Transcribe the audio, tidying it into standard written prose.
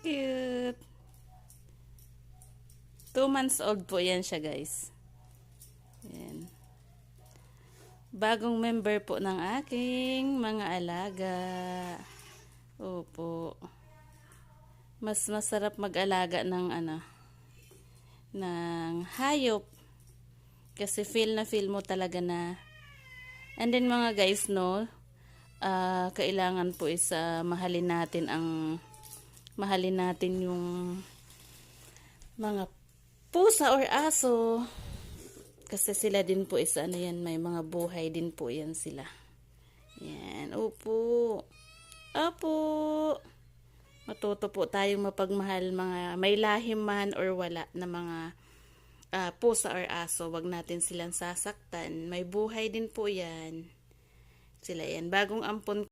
Cute. 2 months old po yan siya, guys. Yan. Bagong member po ng aking mga alaga. Opo. Mas masarap mag-alaga ng ng hayop. Kasi feel na feel mo talaga na. And then mga guys, no, kailangan po is mahalin natin yung mga pusa or aso. Kasi sila din po is yan, may mga buhay din po yan sila. Yan, opo. Opo. Matuto po tayong mapagmahal mga may lahim man or wala na mga pusa or aso. Wag natin silang sasaktan. May buhay din po yan. Sila yan. Bagong ampon